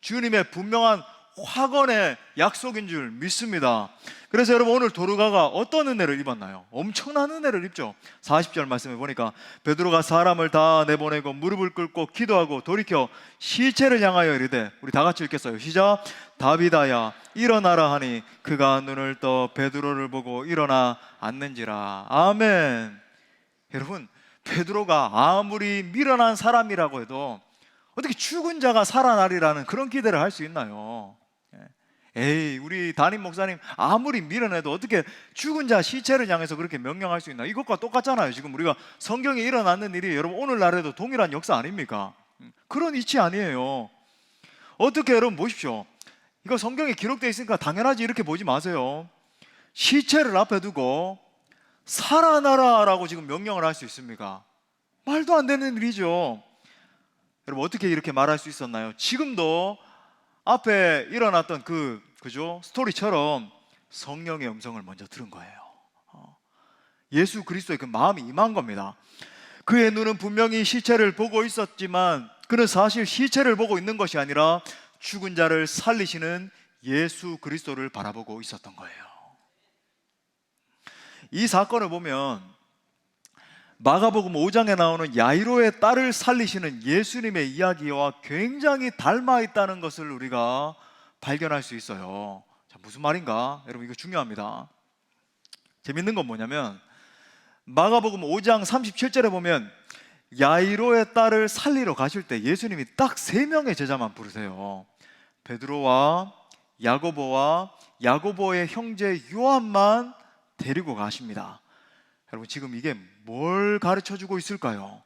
주님의 분명한 확언의 약속인 줄 믿습니다. 그래서 여러분, 오늘 도르가가 어떤 은혜를 입었나요? 엄청난 은혜를 입죠. 40절 말씀에 보니까 베드로가 사람을 다 내보내고 무릎을 꿇고 기도하고 돌이켜 시체를 향하여 이르되, 우리 다 같이 읽겠어요. 시작. 다비다야 일어나라 하니 그가 눈을 떠 베드로를 보고 일어나 앉는지라. 아멘. 여러분, 베드로가 아무리 미련한 사람이라고 해도 어떻게 죽은 자가 살아나리라는 그런 기대를 할 수 있나요? 에이, 우리 담임 목사님 아무리 미련해도 어떻게 죽은 자 시체를 향해서 그렇게 명령할 수 있나? 이것과 똑같잖아요. 지금 우리가 성경에 일어나는 일이 여러분 오늘날에도 동일한 역사 아닙니까? 그런 이치 아니에요. 어떻게, 여러분 보십시오. 이거 성경에 기록되어 있으니까 당연하지 이렇게 보지 마세요. 시체를 앞에 두고 살아나라라고 지금 명령을 할 수 있습니까? 말도 안 되는 일이죠. 여러분, 어떻게 이렇게 말할 수 있었나요? 지금도 앞에 일어났던 그죠? 스토리처럼 성령의 음성을 먼저 들은 거예요. 예수 그리스도의 그 마음이 임한 겁니다. 그의 눈은 분명히 시체를 보고 있었지만 그는 사실 시체를 보고 있는 것이 아니라 죽은 자를 살리시는 예수 그리스도를 바라보고 있었던 거예요. 이 사건을 보면 마가복음 5장에 나오는 야이로의 딸을 살리시는 예수님의 이야기와 굉장히 닮아 있다는 것을 우리가 발견할 수 있어요. 자, 무슨 말인가? 여러분, 이거 중요합니다. 재밌는 건 뭐냐면 마가복음 5장 37절에 보면 야이로의 딸을 살리러 가실 때 예수님이 딱 3명의 제자만 부르세요. 베드로와 야고보와 야고보의 형제 요한만 데리고 가십니다. 여러분, 지금 이게 뭘 가르쳐주고 있을까요?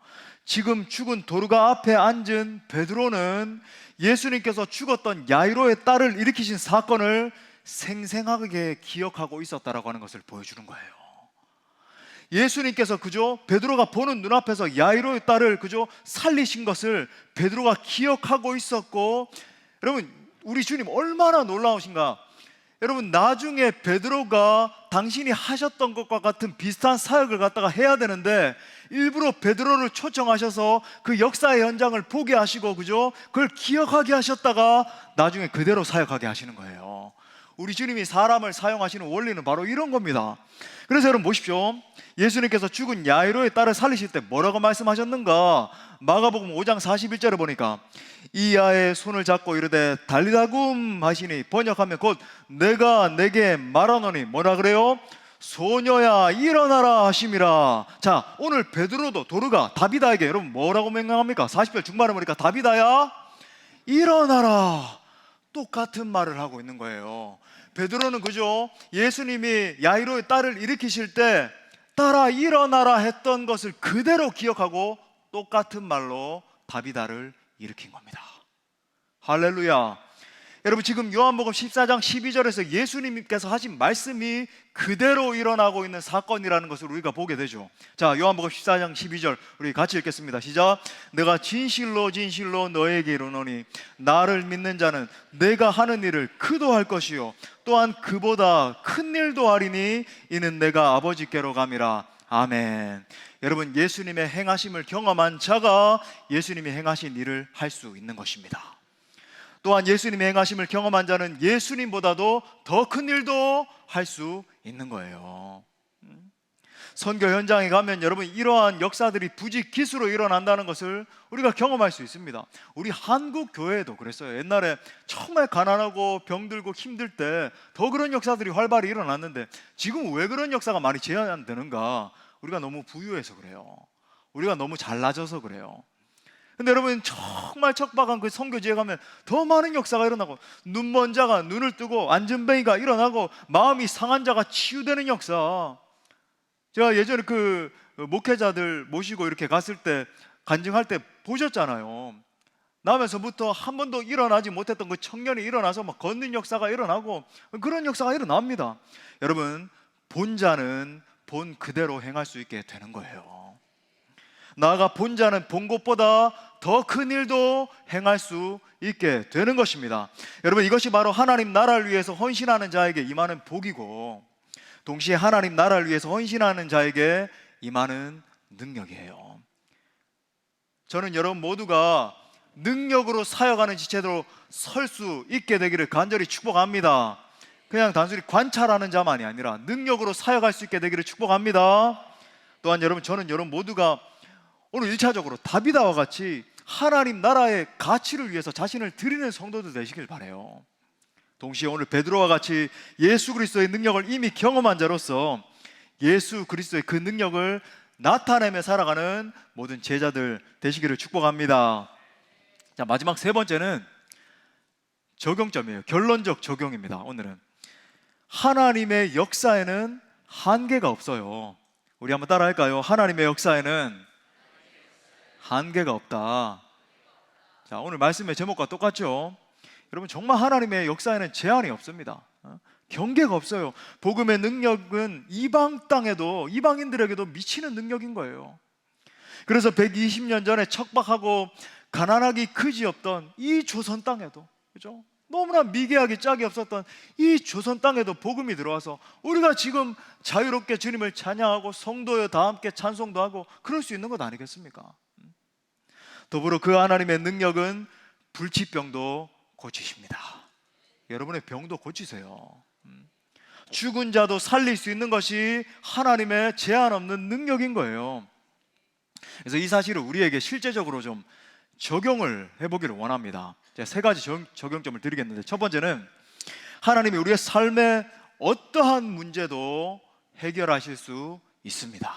지금 죽은 도르가 앞에 앉은 베드로는 예수님께서 죽었던 야이로의 딸을 일으키신 사건을 생생하게 기억하고 있었다라고 하는 것을 보여주는 거예요. 예수님께서 그저 베드로가 보는 눈앞에서 야이로의 딸을 그저 살리신 것을 베드로가 기억하고 있었고, 여러분, 우리 주님 얼마나 놀라우신가. 여러분, 나중에 베드로가 당신이 하셨던 것과 같은 비슷한 사역을 갖다가 해야 되는데 일부러 베드로를 초청하셔서 그 역사의 현장을 보게 하시고 그죠? 그걸 기억하게 하셨다가 나중에 그대로 사역하게 하시는 거예요. 우리 주님이 사람을 사용하시는 원리는 바로 이런 겁니다. 그래서 여러분 보십시오. 예수님께서 죽은 야이로의 딸을 살리실 때 뭐라고 말씀하셨는가? 마가복음 5장 41절에 보니까 이 아이의 손을 잡고 이르되 달리다굼 하시니, 번역하면 곧 내가 내게 말하노니 뭐라 그래요? 소녀야 일어나라 하심이라. 자, 오늘 베드로도 도르가 다비다에게 여러분 뭐라고 명령합니까? 40절 중반에 보니까 다비다야 일어나라, 똑같은 말을 하고 있는 거예요. 베드로는 그죠? 예수님이 야이로의 딸을 일으키실 때 딸아 일어나라 했던 것을 그대로 기억하고 똑같은 말로 다비다를 일으킨 겁니다. 할렐루야. 여러분, 지금 요한복음 14장 12절에서 예수님께서 하신 말씀이 그대로 일어나고 있는 사건이라는 것을 우리가 보게 되죠. 자, 요한복음 14장 12절 우리 같이 읽겠습니다. 시작. 내가 진실로 진실로 너에게 이르노니 나를 믿는 자는 내가 하는 일을 그도 할 것이요 또한 그보다 큰 일도 하리니 이는 내가 아버지께로 감이라. 아멘. 여러분, 예수님의 행하심을 경험한 자가 예수님이 행하신 일을 할 수 있는 것입니다. 또한 예수님의 행하심을 경험한 자는 예수님보다도 더 큰 일도 할 수 있는 거예요. 선교 현장에 가면 여러분 이러한 역사들이 부지기수로 일어난다는 것을 우리가 경험할 수 있습니다. 우리 한국 교회에도 그랬어요. 옛날에 정말 가난하고 병들고 힘들 때 더 그런 역사들이 활발히 일어났는데 지금 왜 그런 역사가 많이 제한되는가? 우리가 너무 부유해서 그래요. 우리가 너무 잘나져서 그래요. 근데 여러분, 정말 척박한 그 선교지에 가면 더 많은 역사가 일어나고, 눈먼 자가 눈을 뜨고 안전뱅이가 일어나고 마음이 상한 자가 치유되는 역사. 제가 예전에 그 목회자들 모시고 이렇게 갔을 때 간증할 때 보셨잖아요. 나면서부터 한 번도 일어나지 못했던 그 청년이 일어나서 막 걷는 역사가 일어나고 그런 역사가 일어납니다. 여러분, 본자는 본 그대로 행할 수 있게 되는 거예요. 나아가 본자는 본 것보다 더 큰 일도 행할 수 있게 되는 것입니다. 여러분, 이것이 바로 하나님 나라를 위해서 헌신하는 자에게 임하는 복이고, 동시에 하나님 나라를 위해서 헌신하는 자에게 임하는 능력이에요. 저는 여러분 모두가 능력으로 사역하는 지체로 설 수 있게 되기를 간절히 축복합니다. 그냥 단순히 관찰하는 자만이 아니라 능력으로 사역할 수 있게 되기를 축복합니다. 또한 여러분, 저는 여러분 모두가 오늘 1차적으로 다비다와 같이 하나님 나라의 가치를 위해서 자신을 드리는 성도들 되시길 바라요. 동시에 오늘 베드로와 같이 예수 그리스도의 능력을 이미 경험한 자로서 예수 그리스도의 그 능력을 나타내며 살아가는 모든 제자들 되시기를 축복합니다. 자, 마지막 세 번째는 적용점이에요. 결론적 적용입니다. 오늘은 하나님의 역사에는 한계가 없어요. 우리 한번 따라 할까요? 하나님의 역사에는 한계가 없다. 자, 오늘 말씀의 제목과 똑같죠? 여러분, 정말 하나님의 역사에는 제한이 없습니다. 경계가 없어요. 복음의 능력은 이방 땅에도, 이방인들에게도 미치는 능력인 거예요. 그래서 120년 전에 척박하고 가난하기 그지없던 이 조선 땅에도, 그죠? 너무나 미개하기 짝이 없었던 이 조선 땅에도 복음이 들어와서 우리가 지금 자유롭게 주님을 찬양하고 성도여 다 함께 찬송도 하고 그럴 수 있는 것 아니겠습니까? 더불어 그 하나님의 능력은 불치병도 고치십니다. 여러분의 병도 고치세요. 죽은 자도 살릴 수 있는 것이 하나님의 제한 없는 능력인 거예요. 그래서 이 사실을 우리에게 실제적으로 좀 적용을 해보기를 원합니다. 제가 세 가지 적용점을 드리겠는데, 첫 번째는 하나님이 우리의 삶의 어떠한 문제도 해결하실 수 있습니다.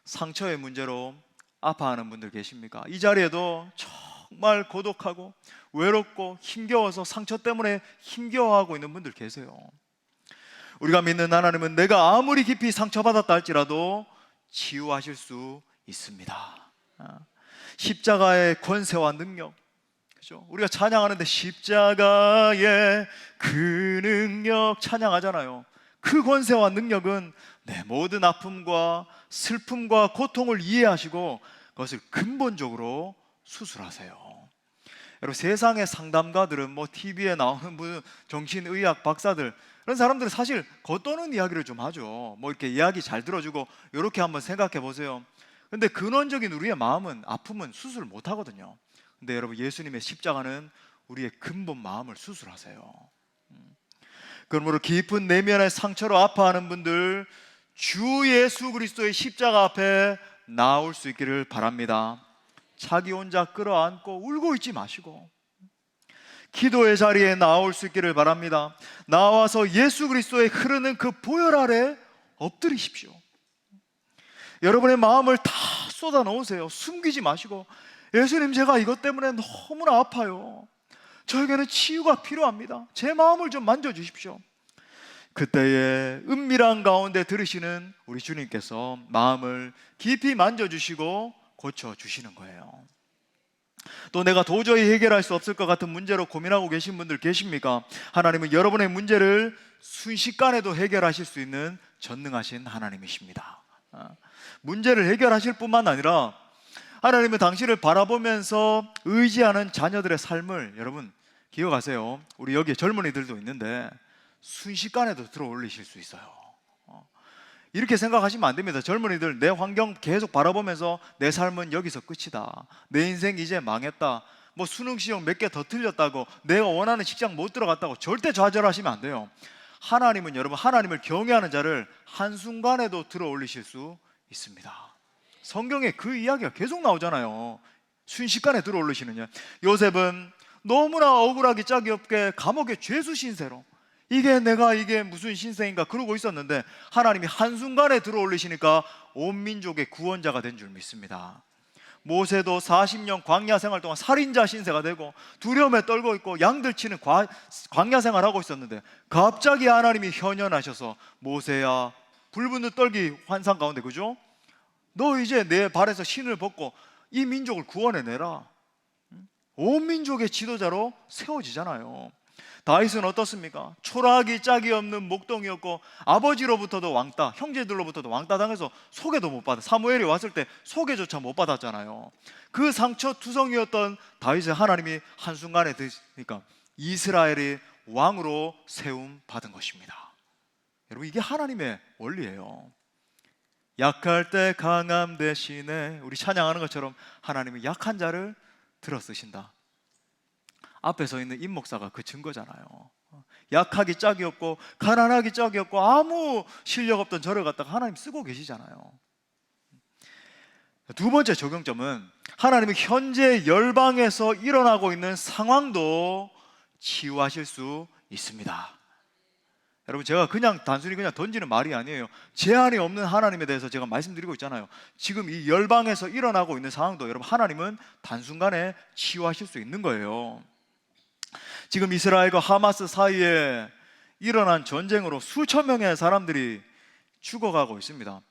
상처의 문제로 아파하는 분들 계십니까? 이 자리에도 정말 고독하고 외롭고 힘겨워서 상처 때문에 힘겨워하고 있는 분들 계세요. 우리가 믿는 하나님은 내가 아무리 깊이 상처받았다 할지라도 치유하실 수 있습니다. 십자가의 권세와 능력, 그죠? 우리가 찬양하는데 십자가의 그 능력 찬양하잖아요. 그 권세와 능력은 내 모든 아픔과 슬픔과 고통을 이해하시고 그것을 근본적으로 수술하세요. 여러분, 세상의 상담가들은 뭐 TV에 나오는 분, 정신의학 박사들, 그런 사람들은 사실 겉도는 이야기를 좀 하죠. 뭐 이렇게 이야기 잘 들어주고 이렇게 한번 생각해 보세요. 근데 근원적인 우리의 마음은, 아픔은 수술 못 하거든요. 근데 여러분, 예수님의 십자가는 우리의 근본 마음을 수술하세요. 그러므로 깊은 내면의 상처로 아파하는 분들, 주 예수 그리스도의 십자가 앞에 나올 수 있기를 바랍니다. 자기 혼자 끌어안고 울고 있지 마시고 기도의 자리에 나올 수 있기를 바랍니다. 나와서 예수 그리스도의 흐르는 그 보혈 아래 엎드리십시오. 여러분의 마음을 다 쏟아 넣으세요. 숨기지 마시고, 예수님, 제가 이것 때문에 너무나 아파요. 저에게는 치유가 필요합니다. 제 마음을 좀 만져주십시오. 그때에 은밀한 가운데 들으시는 우리 주님께서 마음을 깊이 만져주시고 고쳐주시는 거예요. 또 내가 도저히 해결할 수 없을 것 같은 문제로 고민하고 계신 분들 계십니까? 하나님은 여러분의 문제를 순식간에도 해결하실 수 있는 전능하신 하나님이십니다. 문제를 해결하실 뿐만 아니라 하나님은 당신을 바라보면서 의지하는 자녀들의 삶을, 여러분 기억하세요. 우리 여기에 젊은이들도 있는데 순식간에도 들어 올리실 수 있어요. 이렇게 생각하시면 안 됩니다. 젊은이들, 내 환경 계속 바라보면서 내 삶은 여기서 끝이다, 내 인생 이제 망했다, 뭐 수능 시험 몇 개 더 틀렸다고, 내가 원하는 직장 못 들어갔다고 절대 좌절하시면 안 돼요. 하나님은, 여러분, 하나님을 경외하는 자를 한순간에도 들어 올리실 수 있습니다. 성경에 그 이야기가 계속 나오잖아요. 순식간에 들어 올리시느냐. 요셉은 너무나 억울하기 짝이 없게 감옥에 죄수 신세로, 이게 무슨 신세인가 그러고 있었는데 하나님이 한순간에 들어 올리시니까 온 민족의 구원자가 된 줄 믿습니다. 모세도 40년 광야 생활 동안 살인자 신세가 되고 두려움에 떨고 있고 양들 치는 광야 생활하고 있었는데 갑자기 하나님이 현현하셔서, 모세야, 불붙는 떨기 환상 가운데, 그죠? 너 이제 내 발에서 신을 벗고 이 민족을 구원해내라. 온 민족의 지도자로 세워지잖아요. 다윗은 어떻습니까? 초라하기 짝이 없는 목동이었고 아버지로부터도 왕따, 형제들로부터도 왕따 당해서 소개도 못 받아, 사무엘이 왔을 때 소개조차 못 받았잖아요. 그 상처 투성이었던 다윗을 하나님이 한순간에 드시니까 이스라엘이 왕으로 세움 받은 것입니다. 여러분, 이게 하나님의 원리예요. 약할 때 강함 대신에, 우리 찬양하는 것처럼 하나님이 약한 자를 들어 쓰신다. 앞에 서 있는 임 목사가 그 증거잖아요. 약하기 짝이 없고 가난하기 짝이 없고 아무 실력 없던 저를 갖다가 하나님 쓰고 계시잖아요. 두 번째 적용점은 하나님이 현재 열방에서 일어나고 있는 상황도 치유하실 수 있습니다. 여러분, 제가 단순히 던지는 말이 아니에요. 제한이 없는 하나님에 대해서 제가 말씀드리고 있잖아요. 지금 이 열방에서 일어나고 있는 상황도 여러분, 하나님은 단순간에 치유하실 수 있는 거예요. 지금 이스라엘과 하마스 사이에 일어난 전쟁으로 수천 명의 사람들이 죽어가고 있습니다.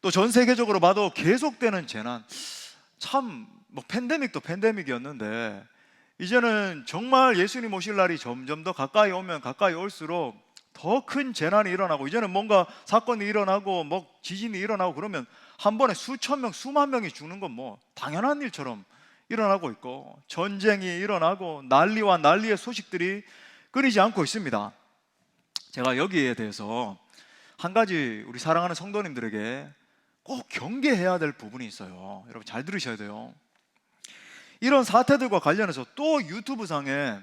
또 전 세계적으로 봐도 계속되는 재난, 참 팬데믹도 팬데믹이었는데 이제는 정말 예수님 오실 날이 점점 더 가까이 오면 가까이 올수록 더 큰 재난이 일어나고, 이제는 뭔가 사건이 일어나고 지진이 일어나고 그러면 한 번에 수천 명, 수만 명이 죽는 건 당연한 일처럼 일어나고 있고, 전쟁이 일어나고 난리와 난리의 소식들이 끊이지 않고 있습니다. 제가 여기에 대해서 한 가지 우리 사랑하는 성도님들에게 꼭 경계해야 될 부분이 있어요. 여러분, 잘 들으셔야 돼요. 이런 사태들과 관련해서 또 유튜브상에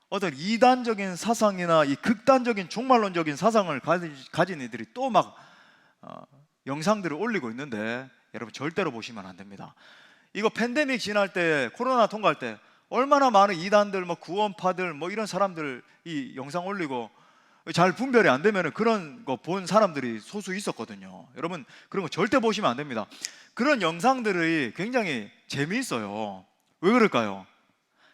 어떤 이단적인 사상이나 이 극단적인 종말론적인 사상을 가진 이들이 또 영상들을 올리고 있는데, 여러분 절대로 보시면 안 됩니다. 이거 팬데믹 지날 때, 코로나 통과할 때 얼마나 많은 이단들, 구원파들, 이런 사람들 이 영상 올리고 잘 분별이 안 되면 그런 거 본 사람들이 소수 있었거든요. 여러분 그런 거 절대 보시면 안 됩니다. 그런 영상들이 굉장히 재미있어요. 왜 그럴까요?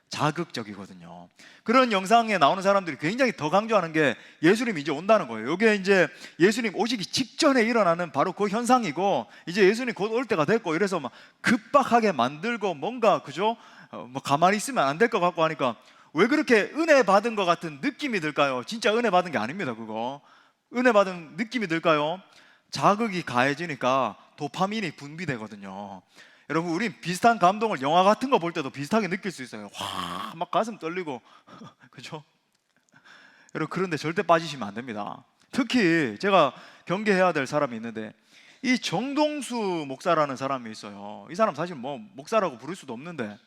자극적이거든요. 그런 영상에 나오는 사람들이 굉장히 더 강조하는 게 예수님이 이제 온다는 거예요. 이게 이제 예수님 오시기 직전에 일어나는 바로 그 현상이고, 이제 예수님 곧 올 때가 됐고, 이래서 막 급박하게 만들고 뭔가 그죠? 뭐 가만히 있으면 안 될 것 같고 하니까 왜 그렇게 은혜 받은 것 같은 느낌이 들까요? 진짜 은혜 받은 게 아닙니다. 그거 은혜 받은 느낌이 들까요? 자극이 가해지니까 도파민이 분비되거든요. 여러분 우린 비슷한 감동을 영화 같은 거 볼 때도 비슷하게 느낄 수 있어요. 와, 막 가슴 떨리고 그죠? 여러분 그런데 절대 빠지시면 안 됩니다. 특히 제가 경계해야 될 사람이 있는데, 이 정동수 목사라는 사람이 있어요. 이 사람 사실 뭐 목사라고 부를 수도 없는데,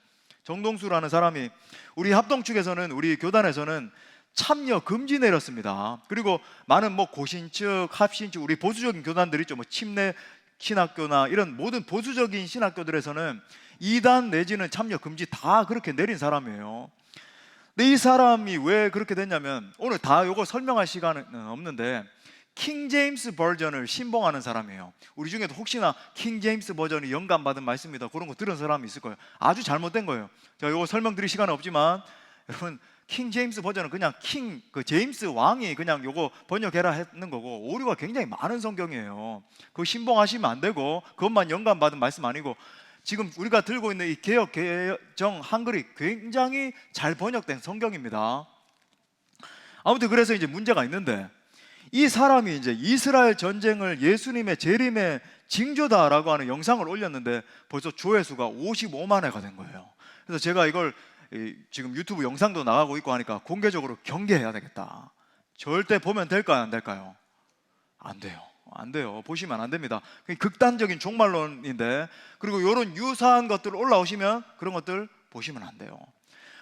정동수라는 사람이 우리 합동 측에서는, 우리 교단에서는 참여 금지 내렸습니다. 그리고 많은 뭐 고신측, 합신측, 우리 보수적인 교단들 있죠. 뭐 침례 신학교나 이런 모든 보수적인 신학교들에서는 이단 내지는 참여 금지 다 그렇게 내린 사람이에요. 근데 이 사람이 왜 그렇게 됐냐면, 오늘 다 이거 설명할 시간은 없는데 킹 제임스 버전을 신봉하는 사람이에요. 우리 중에도 혹시나 킹 제임스 버전이 영감받은 말씀이다 그런 거 들은 사람이 있을 거예요. 아주 잘못된 거예요. 제가 이거 설명드릴 시간은 없지만, 여러분 킹 제임스 버전은 그냥 그 제임스 왕이 그냥 요거 번역해라 했는 거고, 오류가 굉장히 많은 성경이에요. 그거 신봉하시면 안 되고, 그것만 영감받은 말씀 아니고, 지금 우리가 들고 있는 이 개역 개정 한글이 굉장히 잘 번역된 성경입니다. 아무튼 그래서 이제 문제가 있는데, 이 사람이 이제 이스라엘 전쟁을 예수님의 재림의 징조다라고 하는 영상을 올렸는데 벌써 조회수가 55만 회가 된 거예요. 그래서 제가 이걸 지금 유튜브 영상도 나가고 있고 하니까 공개적으로 경계해야 되겠다. 절대 보면 될까요, 안 될까요? 안 돼요. 안 돼요. 보시면 안 됩니다. 극단적인 종말론인데, 그리고 이런 유사한 것들 올라오시면 그런 것들 보시면 안 돼요.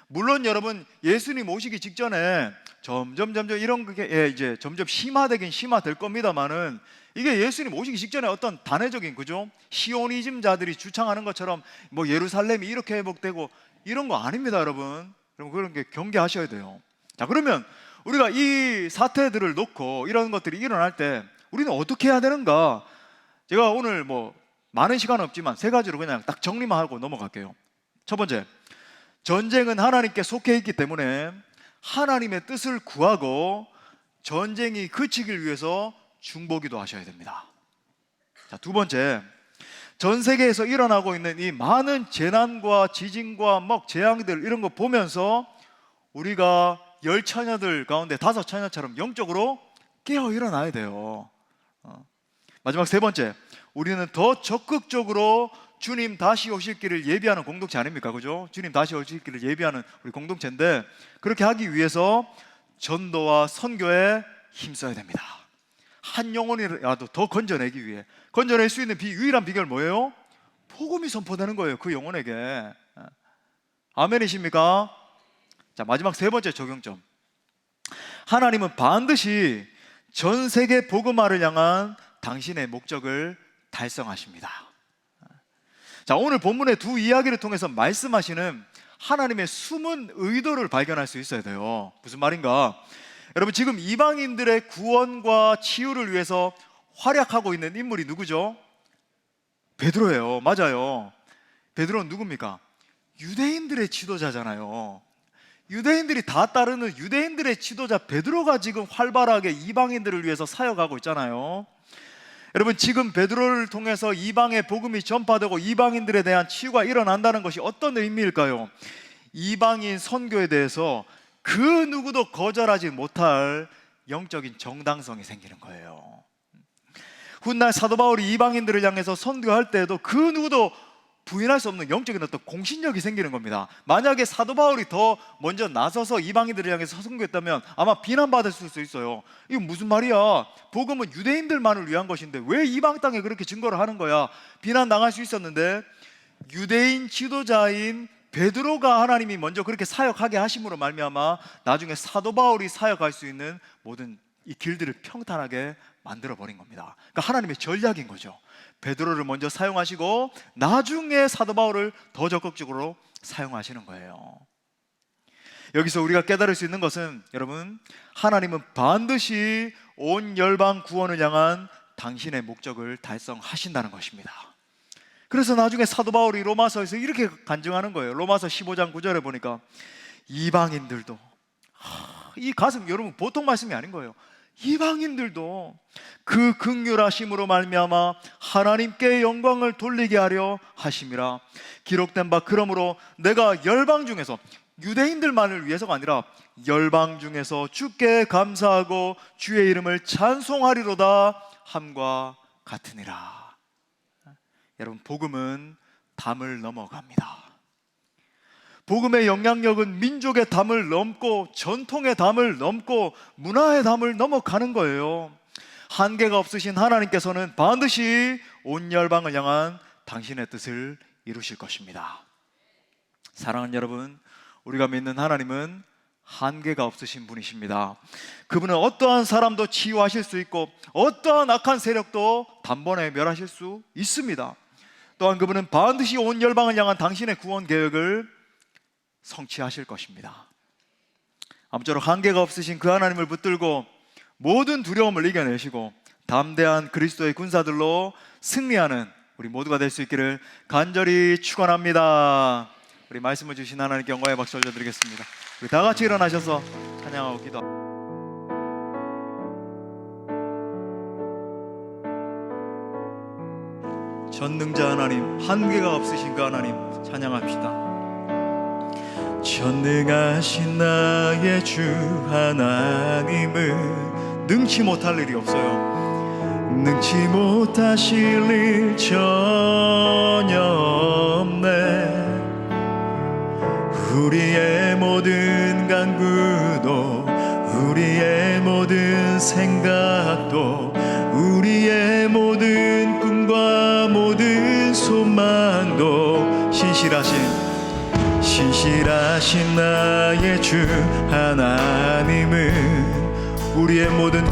물론 여러분 예수님 오시기 직전에 점점 이런 게 이제 점점 심화되긴 심화될 겁니다만은, 이게 예수님 오시기 직전에 어떤 단회적인 그죠? 시오니즘자들이 주창하는 것처럼 뭐 예루살렘이 이렇게 회복되고 이런 거 아닙니다, 여러분. 여러분 그런 게 경계하셔야 돼요. 자, 그러면 우리가 이 사태들을 놓고 이런 것들이 일어날 때 우리는 어떻게 해야 되는가? 제가 오늘 뭐 많은 시간은 없지만 세 가지로 그냥 딱 정리만 하고 넘어갈게요. 첫 번째, 전쟁은 하나님께 속해 있기 때문에 하나님의 뜻을 구하고 전쟁이 그치길 위해서 중보기도 하셔야 됩니다. 자, 두 번째, 전 세계에서 일어나고 있는 이 많은 재난과 지진과 막 재앙들 이런 거 보면서 우리가 10처녀들 가운데 5처녀처럼 영적으로 깨어 일어나야 돼요. 마지막 세 번째, 우리는 더 적극적으로 주님 다시 오실 길을 예비하는 공동체 아닙니까? 그죠? 주님 다시 오실 길을 예비하는 우리 공동체인데, 그렇게 하기 위해서 전도와 선교에 힘써야 됩니다. 한 영혼이라도 더 건져내기 위해. 건져낼 수 있는 유일한 비결 뭐예요? 복음이 선포되는 거예요, 그 영혼에게. 아멘이십니까? 자, 마지막 세 번째 적용점. 하나님은 반드시 전 세계 복음화를 향한 당신의 목적을 달성하십니다. 자, 오늘 본문의 두 이야기를 통해서 말씀하시는 하나님의 숨은 의도를 발견할 수 있어야 돼요. 무슨 말인가? 여러분 지금 이방인들의 구원과 치유를 위해서 활약하고 있는 인물이 누구죠? 베드로예요. 맞아요. 베드로는 누굽니까? 유대인들의 지도자잖아요. 유대인들이 다 따르는 유대인들의 지도자 베드로가 지금 활발하게 이방인들을 위해서 사역하고 있잖아요. 여러분 지금 베드로를 통해서 이방의 복음이 전파되고 이방인들에 대한 치유가 일어난다는 것이 어떤 의미일까요? 이방인 선교에 대해서 그 누구도 거절하지 못할 영적인 정당성이 생기는 거예요. 훗날 사도 바울이 이방인들을 향해서 선교할 때에도 그 누구도 부인할 수 없는 영적인 어떤 공신력이 생기는 겁니다. 만약에 사도 바울이 더 먼저 나서서 이방인들을 향해서 선교했다면 아마 비난받을 수 있어요. 이거 무슨 말이야? 복음은 유대인들만을 위한 것인데 왜 이방 땅에 그렇게 증거를 하는 거야? 비난당할 수 있었는데, 유대인 지도자인 베드로가 하나님이 먼저 그렇게 사역하게 하심으로 말미암아 나중에 사도 바울이 사역할 수 있는 모든 이 길들을 평탄하게 만들어 버린 겁니다. 그러니까 하나님의 전략인 거죠. 베드로를 먼저 사용하시고 나중에 사도 바울을 더 적극적으로 사용하시는 거예요. 여기서 우리가 깨달을 수 있는 것은, 여러분, 하나님은 반드시 온 열방 구원을 향한 당신의 목적을 달성하신다는 것입니다. 그래서 나중에 사도 바울이 로마서에서 이렇게 간증하는 거예요. 로마서 15장 9절에 보니까 이방인들도, 이 가슴, 여러분 보통 말씀이 아닌 거예요. 이방인들도 그 긍휼하심으로 말미암아 하나님께 영광을 돌리게 하려 하심이라. 기록된 바 그러므로 내가 열방 중에서, 유대인들만을 위해서가 아니라 열방 중에서 주께 감사하고 주의 이름을 찬송하리로다 함과 같으니라. 여러분, 복음은 담을 넘어갑니다. 복음의 영향력은 민족의 담을 넘고 전통의 담을 넘고 문화의 담을 넘어가는 거예요. 한계가 없으신 하나님께서는 반드시 온 열방을 향한 당신의 뜻을 이루실 것입니다. 사랑하는 여러분, 우리가 믿는 하나님은 한계가 없으신 분이십니다. 그분은 어떠한 사람도 치유하실 수 있고 어떠한 악한 세력도 단번에 멸하실 수 있습니다. 또한 그분은 반드시 온 열방을 향한 당신의 구원 계획을 성취하실 것입니다. 아무쪼록 한계가 없으신 그 하나님을 붙들고 모든 두려움을 이겨내시고 담대한 그리스도의 군사들로 승리하는 우리 모두가 될 수 있기를 간절히 축원합니다. 우리 말씀을 주신 하나님께 영광의 박수 올려드리겠습니다. 우리 다 같이 일어나셔서 찬양하고 기도합니다. 전능자 하나님, 한계가 없으신 그 하나님 찬양합시다. 전능하신 나의 주 하나님은 능치 못할 일이 없어요. 능치 못하실 일 전혀 없네. 우리의 모든 간구도, 우리의 모든 생각도, 우리의 모든 꿈과 모든 소망도 신실하신 나의 주 하나님은 우리의 모든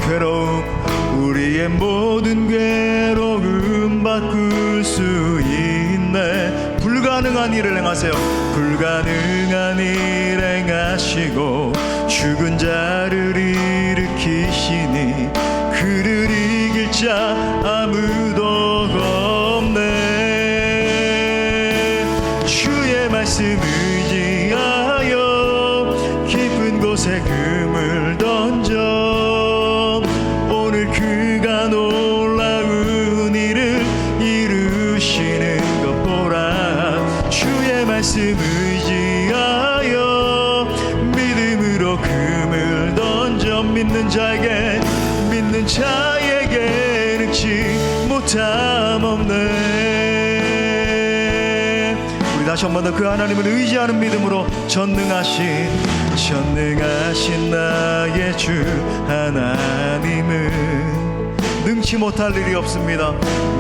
괴로움 바꿀 수 있네. 불가능한 일을 행하세요. 불가능한 일 행하시고 죽은 자를 일으키시니 그를 이길 자 아무도 없네. 주의 말씀 의지하여 깊은 곳에 금을 던져 오늘 그가 놀라운 일을 이루시는 것 보라. 주의 말씀 의지하여 믿음으로 금을 던져 믿는 자에게 능치 못함 없네. 우리 다시 한 번 더 그 하나님을 의지하는 믿음으로 전능하신 나의 주 하나님은 능치 못할 일이 없습니다.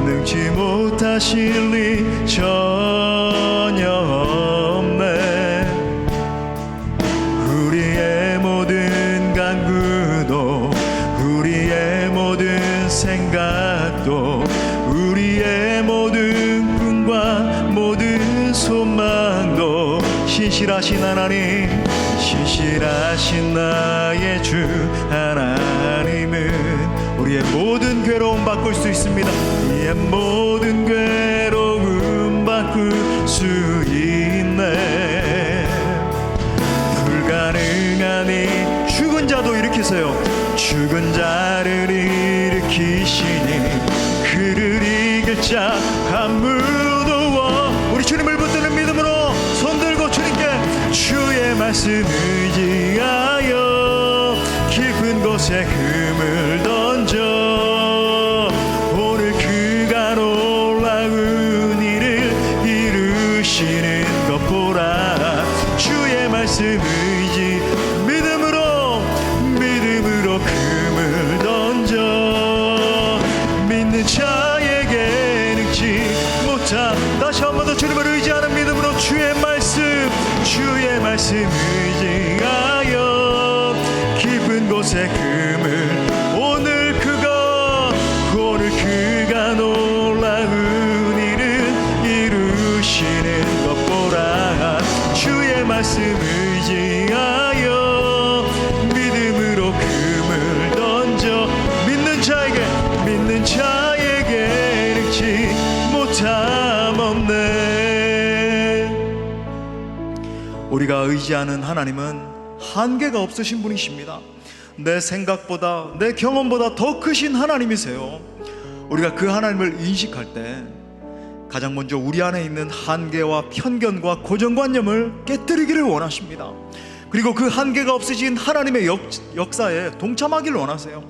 능치 못하실 일 전혀 없네. 우리의 모든 간구도, 우리의 모든 생각도, 우리의 모든 꿈과 모든 소망도 신실하신 나의 주 하나님은 우리의 모든 괴로움 바꿀 수 있습니다. 우리의 모든 괴로움 바꿀 수 있네. 불가능한 일, 죽은 자도 일으키세요. 죽은 자를 일으키시니 그를 이길 자 아무도 없. 우리 주님을 붙드는 믿음으로 손들고 주님께 주의 말씀 의지하여 깊은 곳에 금을 던져 오늘 그가 놀라운 일을 이루시는 것 보라. 주의 말씀 의지 믿음으로 금을 던져 믿는 자에게 능치 못함. 다시 한 번 더 주님을 의지하는 믿음으로 주의 말씀 의지 우리가 의지하는 하나님은 한계가 없으신 분이십니다. 내 생각보다, 내 경험보다 더 크신 하나님이세요. 우리가 그 하나님을 인식할 때 가장 먼저 우리 안에 있는 한계와 편견과 고정관념을 깨뜨리기를 원하십니다. 그리고 그 한계가 없으신 하나님의 역사에 동참하기를 원하세요.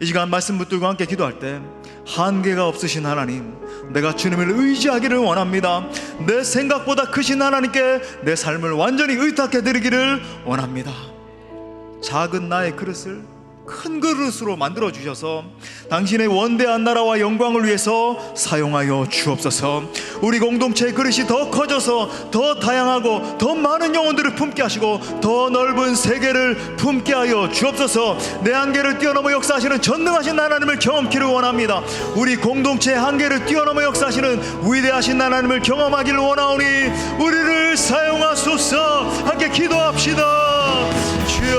이 시간 말씀 붙들고 함께 기도할 때, 한계가 없으신 하나님, 내가 주님을 의지하기를 원합니다. 내 생각보다 크신 하나님께 내 삶을 완전히 의탁해 드리기를 원합니다. 작은 나의 그릇을 큰 그릇으로 만들어 주셔서 당신의 원대한 나라와 영광을 위해서 사용하여 주옵소서. 우리 공동체의 그릇이 더 커져서 더 다양하고 더 많은 영혼들을 품게 하시고 더 넓은 세계를 품게 하여 주옵소서. 내 한계를 뛰어넘어 역사하시는 전능하신 하나님을 경험키를 원합니다. 우리 공동체의 한계를 뛰어넘어 역사하시는 위대하신 하나님을 경험하기를 원하오니 우리를 사용하소서. 함께 기도합시다. 주여